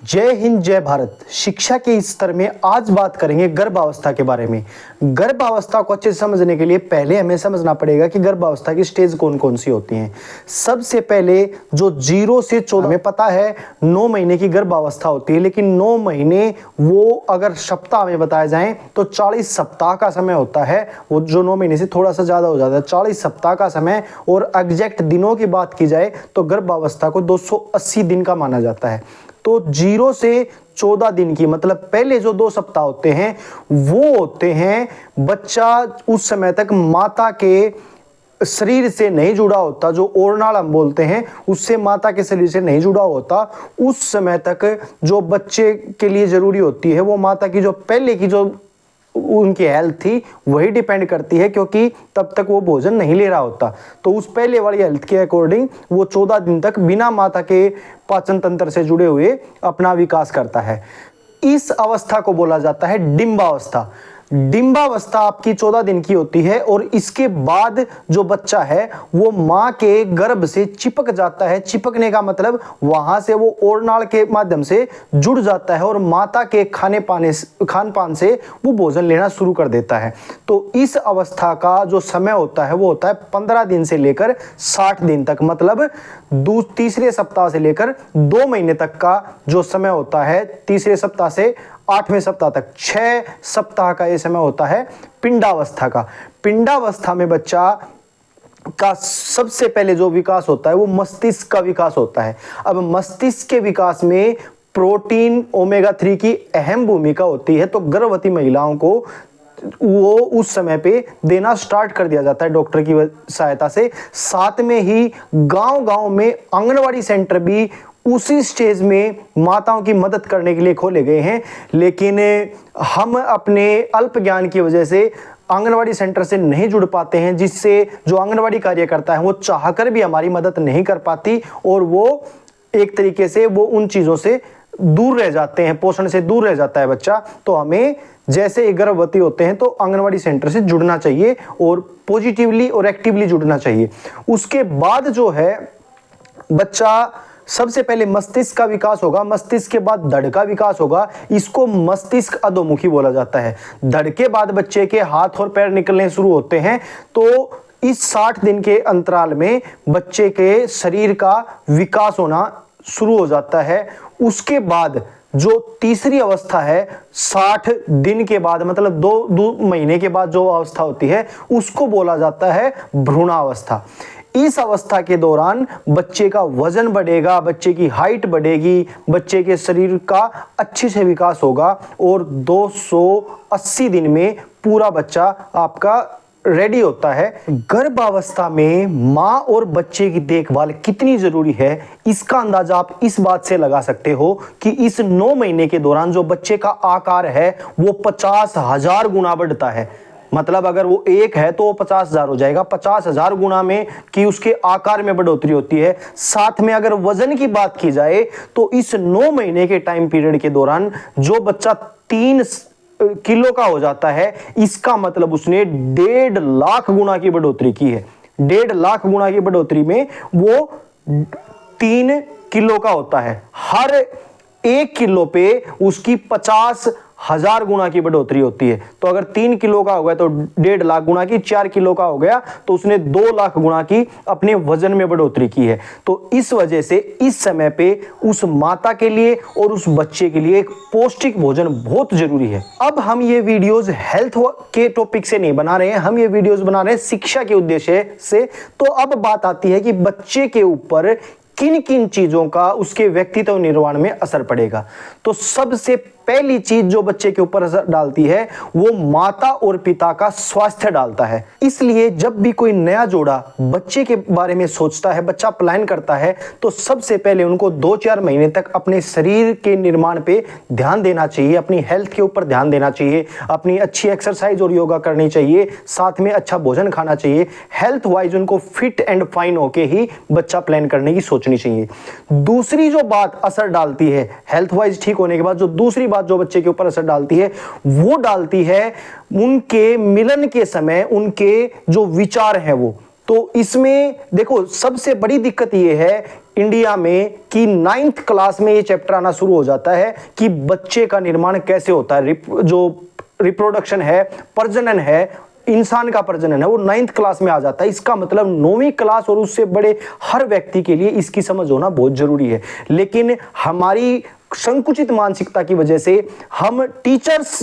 जय हिंद जय भारत। शिक्षा के इस स्तर में आज बात करेंगे गर्भावस्था के बारे में। गर्भावस्था को अच्छे से समझने के लिए पहले हमें समझना पड़ेगा कि गर्भावस्था की स्टेज कौन कौन सी होती हैं। सबसे पहले जो 0 से 14 में पता है 9 महीने की गर्भावस्था होती है, लेकिन 9 महीने वो अगर सप्ताह में बताए जाएं तो 40 सप्ताह का समय होता है। वो जो 9 महीने से थोड़ा सा ज़्यादा हो जाता है, 40 सप्ताह का समय। और एग्जैक्ट दिनों की बात की जाए तो गर्भावस्था को 280 दिन का माना जाता है। तो 0 से 14 दिन की मतलब पहले जो 2 सप्ताह होते हैं वो होते हैं बच्चा उस समय तक माता के शरीर से नहीं जुड़ा होता, जो ओरनाल हम बोलते हैं उससे माता के शरीर से नहीं जुड़ा होता। उस समय तक जो बच्चे के लिए जरूरी होती है वो माता की जो पहले की जो उनकी हेल्थ थी वही डिपेंड करती है, क्योंकि तब तक वो भोजन नहीं ले रहा होता। तो उस पहले वाली हेल्थ के अकॉर्डिंग वो 14 दिन तक बिना माता के पाचन तंत्र से जुड़े हुए अपना विकास करता है। इस अवस्था को बोला जाता है डिंबावस्था। डिंबावस्था आपकी 14 दिन की होती है और इसके बाद जो बच्चा है वो मां के गर्भ से चिपक जाता है। चिपकने का मतलब वहां से वो ओरनाल के माध्यम से जुड़ जाता है और माता के खान पान से वो भोजन लेना शुरू कर देता है। तो इस अवस्था का जो समय होता है वो होता है 15 दिन से लेकर 60 दिन तक, मतलब तीसरे सप्ताह से लेकर 2 महीने तक का जो समय होता है। तीसरे सप्ताह से 8वें सप्ताह तक 6 सप्ताह का ये समय होता है पिंडावस्था का। पिंडावस्था में बच्चा का सबसे पहले जो विकास होता है वो मस्तिष्क का विकास होता है। अब मस्तिष्क के विकास में प्रोटीन ओमेगा 3 की अहम भूमिका होती है। तो गर्भवती महिलाओं को वो उस समय पे देना स्टार्ट कर दिया जाता है डॉक्टर की सहायता से। साथ में ही गांव-गांव में आंगनवाड़ी सेंटर भी उसी स्टेज में माताओं की मदद करने के लिए खोले गए हैं। लेकिन हम अपने अल्प ज्ञान की वजह से आंगनवाड़ी सेंटर से नहीं जुड़ पाते हैं, जिससे जो आंगनवाड़ी कार्यकर्ता है वो चाहकर भी हमारी मदद नहीं कर पाती और वो एक तरीके से वो उन चीज़ों से दूर रह जाते हैं, पोषण से दूर रह जाता है बच्चा। तो हमें जैसे ही गर्भवती होते हैं तो आंगनवाड़ी सेंटर से जुड़ना चाहिए और पॉजिटिवली और एक्टिवली जुड़ना चाहिए। उसके बाद जो है बच्चा सबसे पहले मस्तिष्क का विकास होगा, मस्तिष्क के बाद धड़ का विकास होगा। इसको मस्तिष्क अधोमुखी बोला जाता है। धड़ के बाद बच्चे के हाथ और पैर निकलने शुरू होते हैं। तो इस 60 दिन के अंतराल में बच्चे के शरीर का विकास होना शुरू हो जाता है। उसके बाद जो तीसरी अवस्था है 60 दिन के बाद, मतलब 2 महीने के बाद जो अवस्था होती है उसको बोला जाता है भ्रूणावस्था। इस अवस्था के दौरान बच्चे का वजन बढ़ेगा, बच्चे की हाइट बढ़ेगी, बच्चे के शरीर का अच्छे से विकास होगा और 280 दिन में पूरा बच्चा आपका रेडी होता है। गर्भावस्था में मां और बच्चे की देखभाल कितनी जरूरी है इसका अंदाजा आप इस बात से लगा सकते हो कि इस 9 महीने के दौरान जो बच्चे का आकार है वो 50,000 गुना बढ़ता है। मतलब अगर वो 1 है तो वो 50,000 हो जाएगा। 50,000 गुना में कि उसके आकार में बढ़ोतरी होती है। साथ में अगर वजन की बात की जाए तो इस 9 महीने के टाइम पीरियड के दौरान जो बच्चा 3 किलो का हो जाता है, इसका मतलब उसने 1.5 लाख गुना की बढ़ोतरी की है। 1.5 लाख गुना की बढ़ोतरी में वो 3 किलो का होता है। हर 1 किलो पे उसकी 50,000 गुना की बढ़ोतरी होती है। तो अगर 3 किलो का हो गया तो 1.5 लाख गुना की, 4 किलो का हो गया तो उसने 2 लाख गुना की अपने वजन में बढ़ोतरी की है। तो इस वजह से इस समय पे उस माता के लिए और उस बच्चे के लिए एक पौष्टिक भोजन बहुत जरूरी है। अब हम ये वीडियोस हेल्थ के टॉपिक से नहीं बना रहे हैं, हम ये वीडियोस बना रहे हैं शिक्षा के उद्देश्य से। तो अब बात आती है कि बच्चे के ऊपर किन किन चीजों का उसके व्यक्तित्व निर्माण में असर पड़ेगा। तो सबसे पहली चीज जो बच्चे के ऊपर असर डालती है वो माता और पिता का स्वास्थ्य डालता है। इसलिए जब भी कोई नया जोड़ा बच्चे के बारे में सोचता है, बच्चा प्लान करता है, तो सबसे पहले उनको 2-4 महीने तक अपने शरीर के निर्माण पे ध्यान देना चाहिए, अपनी हेल्थ के ऊपर ध्यान देना चाहिए, अपनी अच्छी एक्सरसाइज और योगा करनी चाहिए, साथ में अच्छा भोजन खाना चाहिए। हेल्थ वाइज उनको फिट एंड फाइन होके ही बच्चा प्लान करने की सोचनी चाहिए। दूसरी जो बात असर डालती है हेल्थ वाइज ठीक होने के बाद, जो दूसरी बात जो बच्चे के ऊपर असर डालती है वो डालती है उनके मिलन के समय उनके जो विचार हैं वो। तो इसमें देखो सबसे बड़ी दिक्कत ये है इंडिया में कि 9th क्लास में ये चैप्टर आना शुरू हो जाता है कि बच्चे का निर्माण कैसे होता है, जो रिप्रोडक्शन है, प्रजनन है, इंसान का प्रजनन है, वो 9th क्लास में आ जाता है। इसका मतलब 9वीं क्लास और उससे बड़े हर व्यक्ति के लिए इसकी समझ होना बहुत जरूरी है। लेकिन हमारी संकुचित मानसिकता की वजह से हम टीचर्स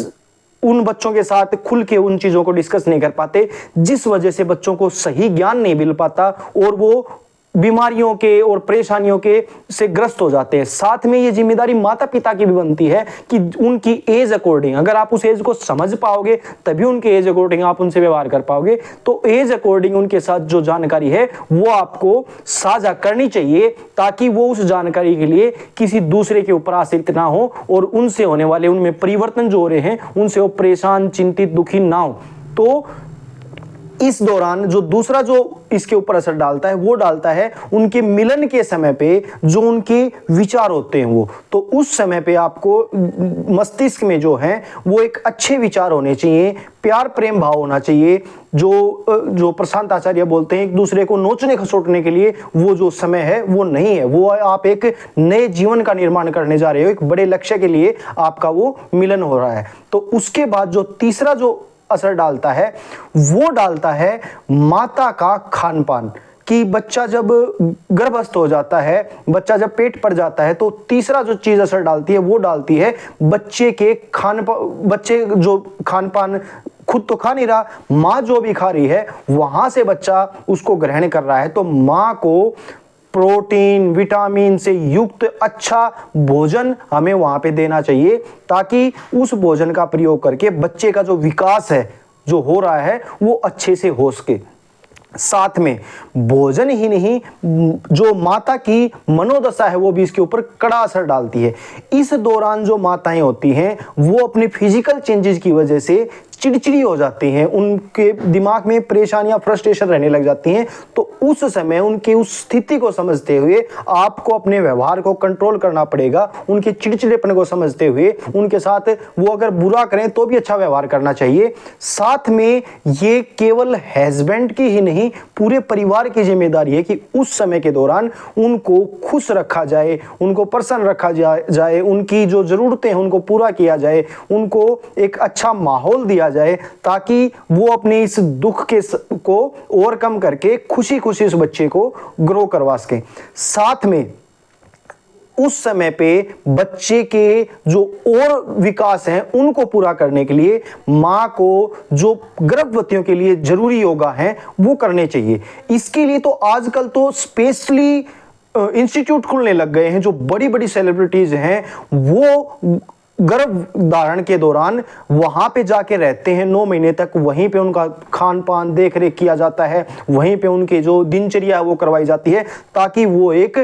उन बच्चों के साथ खुल के उन चीजों को डिस्कस नहीं कर पाते, जिस वजह से बच्चों को सही ज्ञान नहीं मिल पाता और वो बीमारियों के और परेशानियों के से ग्रस्त हो जाते हैं। साथ में ये जिम्मेदारी माता पिता की भी बनती है कि उनकी एज अकॉर्डिंग, अगर आप उस एज को समझ पाओगे तभी उनके एज अकॉर्डिंग आप उनसे व्यवहार कर पाओगे। तो एज अकॉर्डिंग उनके साथ जो जानकारी है वो आपको साझा करनी चाहिए, ताकि वो उस जानकारी के लिए किसी दूसरे के ऊपर आश्रित ना हो और उनसे होने वाले उनमें परिवर्तन जो हो रहे हैं उनसे वो परेशान, चिंतित, दुखी ना हो। तो इस दौरान जो दूसरा जो इसके ऊपर असर डालता है वो डालता है उनके मिलन के समय पे जो उनके विचार होते हैं वो। तो उस समय पे आपको मस्तिष्क में जो है वो एक अच्छे विचार होने चाहिए, प्यार प्रेम भाव होना चाहिए। जो प्रशांत आचार्य बोलते हैं एक दूसरे को नोचने खसोटने के लिए वो जो समय है वो नहीं है, वो आप एक नए जीवन का निर्माण करने जा रहे हो, एक बड़े लक्ष्य के लिए आपका वो मिलन हो रहा है। तो उसके बाद जो तीसरा जो असर डालता है वो डालता है माता का खान पान, कि बच्चा जब गर्भस्थ हो जाता है, बच्चा जब पेट पर जाता है, तो तीसरा जो चीज असर डालती है वो डालती है बच्चे के बच्चे जो खान पान खुद तो खा नहीं रहा, माँ जो भी खा रही है वहां से बच्चा उसको ग्रहण कर रहा है। तो माँ को प्रोटीन, विटामिन से युक्त अच्छा भोजन हमें वहां पे देना चाहिए, ताकि उस भोजन का प्रयोग करके बच्चे का जो विकास है जो हो रहा है वो अच्छे से हो सके। साथ में भोजन ही नहीं, जो माता की मनोदशा है वो भी इसके ऊपर कड़ा असर डालती है। इस दौरान जो माताएं होती हैं वो अपने फिजिकल चेंजेस की वजह से चिड़चिड़ी हो जाती हैं, उनके दिमाग में परेशानियां, फ्रस्ट्रेशन रहने लग जाती हैं। तो उस समय उनकी उस स्थिति को समझते हुए आपको अपने व्यवहार को कंट्रोल करना पड़ेगा। उनके चिड़चिड़ेपन को समझते हुए उनके साथ वो अगर बुरा करें तो भी अच्छा व्यवहार करना चाहिए। साथ में ये केवल हस्बैंड की ही नहीं पूरे परिवार की जिम्मेदारी है कि उस समय के दौरान उनको खुश रखा जाए, उनको प्रसन्न रखा जाए, उनकी जो जरूरतें हैं उनको पूरा किया जाए, उनको एक अच्छा माहौल दिया जाए, ताकि वो अपने इस दुख के को ओवरकम करके खुशी खुशी उस बच्चे को ग्रो करवा सके। साथ में उस समय पे बच्चे के जो और विकास हैं उनको पूरा करने के लिए मां को जो गर्भवतियों के लिए जरूरी योगा है वो करने चाहिए। इसके लिए तो आजकल तो स्पेशली इंस्टीट्यूट खुलने लग गए हैं। जो बड़ी बड़ी सेलिब्रिटीज हैं वो गर्भ धारण के दौरान वहां पे जाके रहते हैं 9 महीने तक, वहीं पे उनका खान पान देख रेख किया जाता है, वहीं पे उनकी जो दिनचर्या है वो करवाई जाती है, ताकि वो एक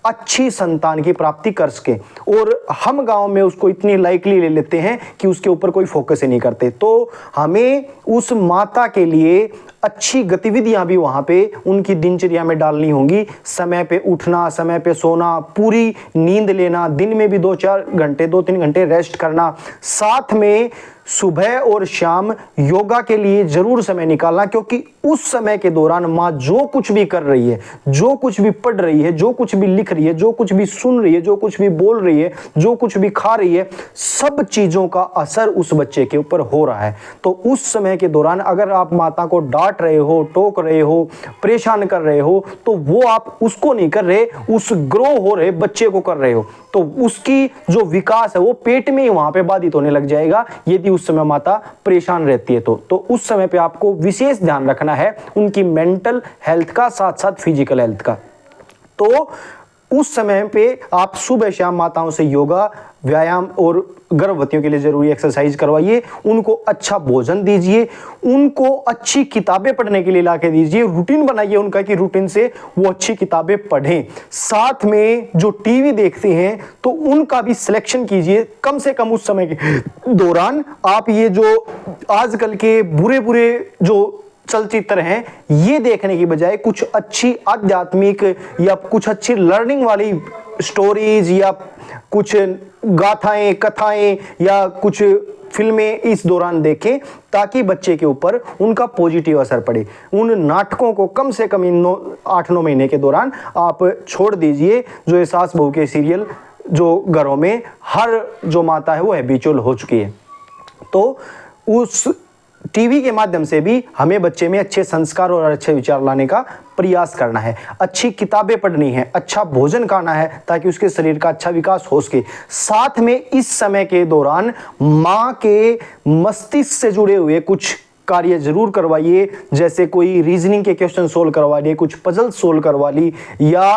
अच्छी संतान की प्राप्ति कर सके। और हम गांव में उसको इतनी लाइकली ले लेते हैं कि उसके ऊपर कोई फोकस ही नहीं करते। तो हमें उस माता के लिए अच्छी गतिविधियां भी वहां पे उनकी दिनचर्या में डालनी होंगी। समय पे उठना, समय पे सोना, पूरी नींद लेना, दिन में भी 2-4 घंटे, 2-3 घंटे रेस्ट करना। साथ में सुबह और शाम योगा के लिए जरूर समय निकालना, क्योंकि उस समय के दौरान माँ जो कुछ भी कर रही है, जो कुछ भी पढ़ रही है, जो कुछ भी लिख रही है, जो कुछ भी सुन रही है, जो कुछ भी बोल रही है, जो कुछ भी खा रही है, सब चीजों का असर उस बच्चे के ऊपर हो रहा है। तो उस समय के दौरान अगर आप माता को डांट रहे हो, टोक रहे हो, परेशान कर रहे हो, तो वो आप उसको नहीं कर रहे, उस ग्रो हो रहे बच्चे को कर रहे हो। तो उसकी जो विकास है वो पेट में ही वहां पे बाधित होने लग जाएगा यदि उस समय माता परेशान रहती है। तो उस समय पे आपको विशेष ध्यान रखना है उनकी मेंटल हेल्थ का, साथ साथ फिजिकल हेल्थ का। तो उस समय पे आप सुबह शाम माताओं से योगा, व्यायाम और गर्भवतियों के लिए जरूरी एक्सरसाइज करवाइए, उनको अच्छा भोजन दीजिए, उनको अच्छी किताबें पढ़ने के लिए लाके दीजिए, रूटीन बनाइए उनका कि रूटीन से वो अच्छी किताबें पढ़ें। साथ में जो टीवी देखते हैं तो उनका भी सिलेक्शन कीजिए, कम से कम उस समय के दौरान आप ये जो आजकल के बुरे बुरे जो चलचित्र हैं ये देखने की बजाय कुछ अच्छी आध्यात्मिक या कुछ अच्छी लर्निंग वाली स्टोरीज या कुछ गाथाएं, कथाएं या कुछ फिल्में इस दौरान देखें ताकि बच्चे के ऊपर उनका पॉजिटिव असर पड़े। उन नाटकों को कम से कम इन 8-9 महीने के दौरान आप छोड़ दीजिए, जो ये सास बहू के सीरियल जो घरों में हर जो माता है वो हैबिचुअल हो चुकी है। तो उस टीवी के माध्यम से भी हमें बच्चे में अच्छे संस्कार और अच्छे विचार लाने का प्रयास करना है। अच्छी किताबें पढ़नी है, अच्छा भोजन खाना है ताकि उसके शरीर का अच्छा विकास हो सके। साथ में इस समय के दौरान माँ के मस्तिष्क से जुड़े हुए कुछ कार्य जरूर करवाइए, जैसे कोई रीजनिंग के क्वेश्चन सोल्व करवा लिए, कुछ पजल सोल्व करवा ली या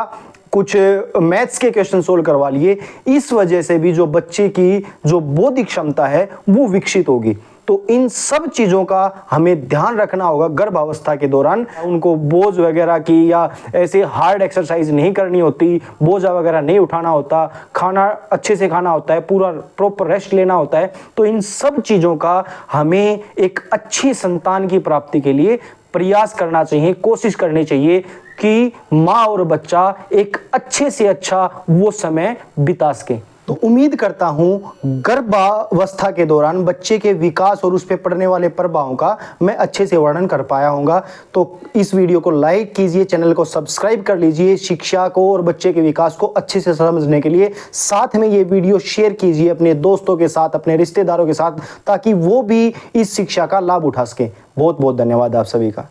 कुछ मैथ्स के क्वेश्चन सोल्व करवा लिए। इस वजह से भी जो बच्चे की जो बौद्धिक क्षमता है वो विकसित होगी। तो इन सब चीज़ों का हमें ध्यान रखना होगा गर्भावस्था के दौरान। उनको बोझ वगैरह की या ऐसे हार्ड एक्सरसाइज नहीं करनी होती, बोझा वगैरह नहीं उठाना होता, खाना अच्छे से खाना होता है, पूरा प्रॉपर रेस्ट लेना होता है। तो इन सब चीज़ों का हमें एक अच्छी संतान की प्राप्ति के लिए प्रयास करना चाहिए, कोशिश करनी चाहिए कि माँ और बच्चा एक अच्छे से अच्छा वो समय बिता सके। तो उम्मीद करता हूं गर्भावस्था के दौरान बच्चे के विकास और उस पर पड़ने वाले प्रभावों का मैं अच्छे से वर्णन कर पाया हूँगा। तो इस वीडियो को लाइक कीजिए, चैनल को सब्सक्राइब कर लीजिए शिक्षा को और बच्चे के विकास को अच्छे से समझने के लिए। साथ में ये वीडियो शेयर कीजिए अपने दोस्तों के साथ, अपने रिश्तेदारों के साथ, ताकि वो भी इस शिक्षा का लाभ उठा सकें। बहुत बहुत धन्यवाद आप सभी का।